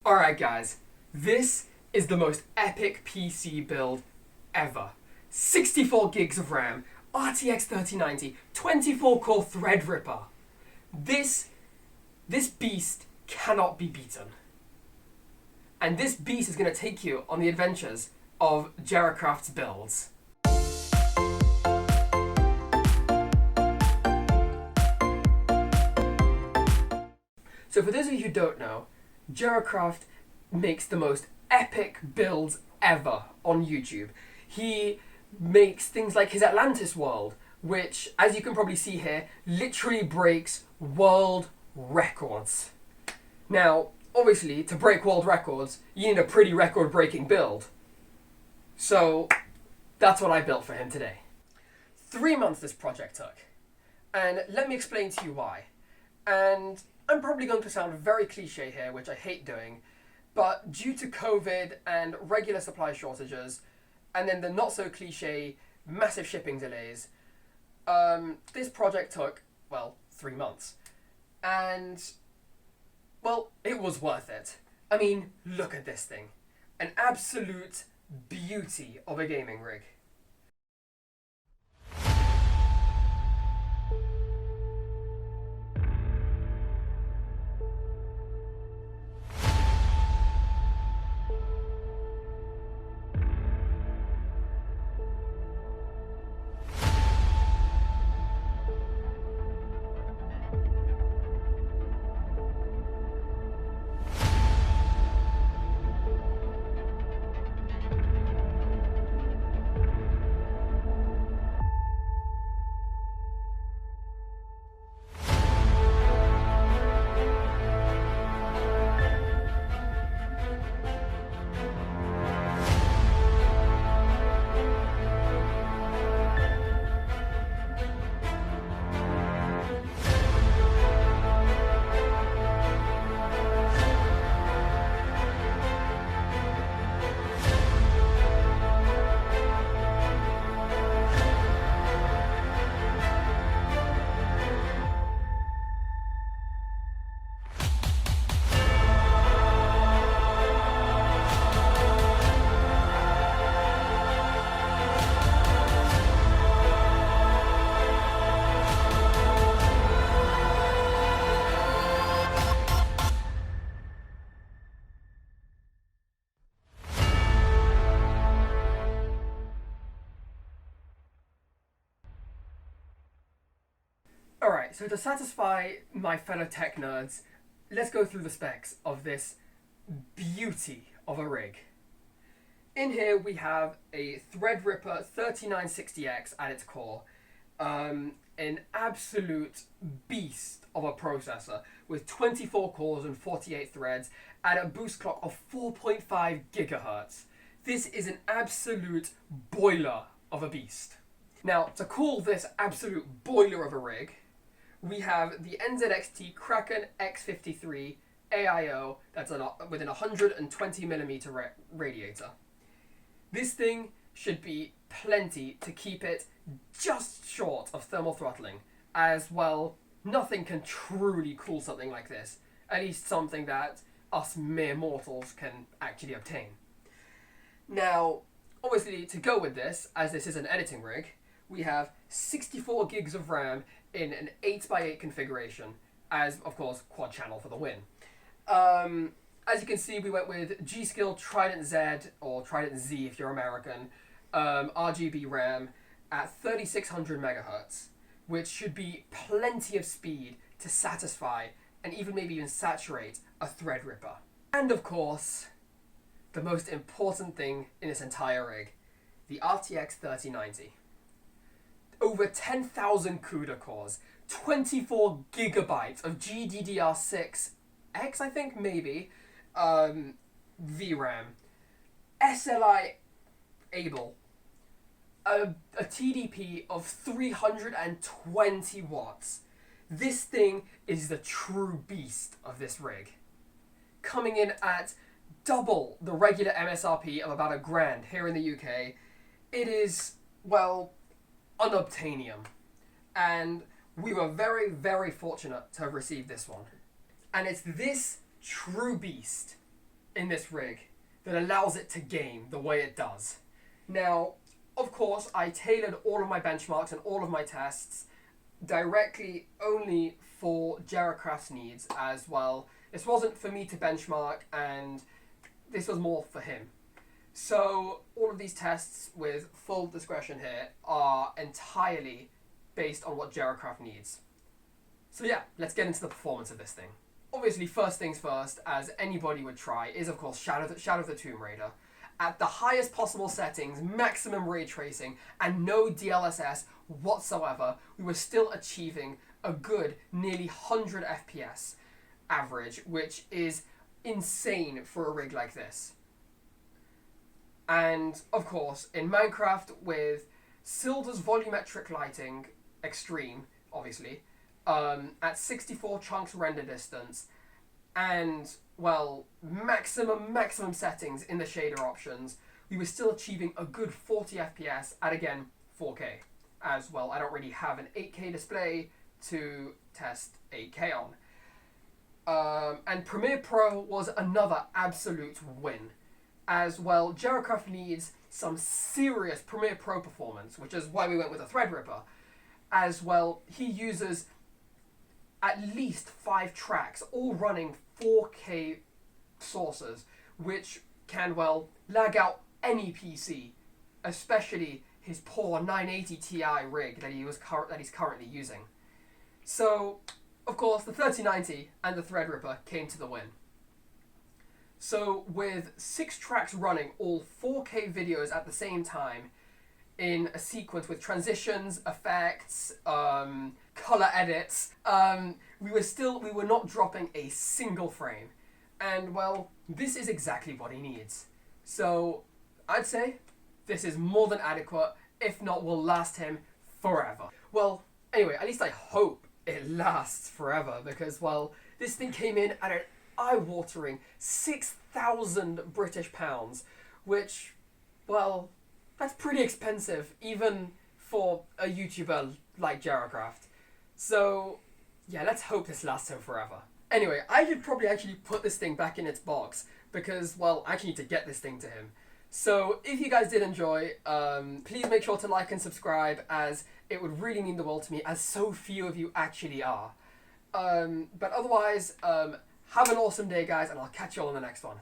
Alright guys, this is the most epic PC build ever. 64 gigs of RAM, RTX 3090, 24-core Threadripper. This beast cannot be beaten. And this beast is going to take you on the adventures of Jeracraft's builds. So for those of you who don't know, Jeracraft makes the most epic builds ever on YouTube. He makes things like his Atlantis world, which, as you can probably see here, literally breaks world records. Now, obviously, to break world records, you need a pretty record-breaking build. So, that's what I built for him today. 3 months this project took. And let me explain to you why. And I'm probably going to sound very cliche here, which I hate doing, but due to COVID and regular supply shortages, and then the not so cliche massive shipping delays, this project took, 3 months. And, it was worth it. I mean, look at this thing. An absolute beauty of a gaming rig. Alright, so to satisfy my fellow tech nerds, let's go through the specs of this beauty of a rig. In here we have a Threadripper 3960X at its core, an absolute beast of a processor with 24 cores and 48 threads at a boost clock of 4.5 gigahertz. This is an absolute boiler of a beast. Now, to call this absolute boiler of a rig, we have the NZXT Kraken X53 AIO that's within a 120mm radiator. This thing should be plenty to keep it just short of thermal throttling, as nothing can truly cool something like this, at least something that us mere mortals can actually obtain. Now, obviously, to go with this, as this is an editing rig, we have 64 gigs of RAM in an 8x8 configuration, as, of course, quad channel for the win. As you can see, we went with G.Skill Trident Z, or Trident Z if you're American, RGB RAM at 3600 megahertz, which should be plenty of speed to satisfy and maybe even saturate a Threadripper. And of course, the most important thing in this entire rig, the RTX 3090. Over 10,000 CUDA cores, 24 gigabytes of GDDR6X, I think, maybe, VRAM, SLI able, a TDP of 320 watts. This thing is the true beast of this rig. Coming in at double the regular MSRP of about $1,000 here in the UK, it is, unobtainium. And we were very, very fortunate to have received this one. And it's this true beast in this rig that allows it to game the way it does. Now, of course, I tailored all of my benchmarks and all of my tests directly only for Jeracraft's needs as well. This wasn't for me to benchmark, and this was more for him. So all of these tests, with full discretion here, are entirely based on what Jeracraft needs. So yeah, let's get into the performance of this thing. Obviously, first things first, as anybody would try, is of course Shadow of the Tomb Raider. At the highest possible settings, maximum ray tracing, and no DLSS whatsoever, we were still achieving a good nearly 100 FPS average, which is insane for a rig like this. And of course, in Minecraft with Silda's volumetric lighting, extreme, obviously, at 64 chunks render distance, and, well, maximum settings in the shader options, we were still achieving a good 40 FPS at, again, 4K. As well, I don't really have an 8K display to test 8K on. And Premiere Pro was another absolute win. As well, Jeracraft needs some serious Premiere Pro performance, which is why we went with a Threadripper. As well, he uses at least 5 tracks, all running 4K sources, which can, well, lag out any PC, especially his poor 980 Ti rig that he's currently using. So, of course, the 3090 and the Threadripper came to the win. So, with 6 tracks running all 4K videos at the same time, in a sequence with transitions, effects, color edits, we were not dropping a single frame. And, well, this is exactly what he needs. So, I'd say this is more than adequate, if not will last him forever. Well, anyway, at least I hope it lasts forever, because, well, this thing came in at an eye-watering 6,000 British pounds, which, well, that's pretty expensive, even for a YouTuber like Jeracraft. So, yeah, let's hope this lasts him forever. Anyway, I should probably actually put this thing back in its box, because, well, I actually need to get this thing to him. So, if you guys did enjoy, please make sure to like and subscribe, as it would really mean the world to me, as so few of you actually are. But otherwise, have an awesome day, guys, and I'll catch you all in the next one.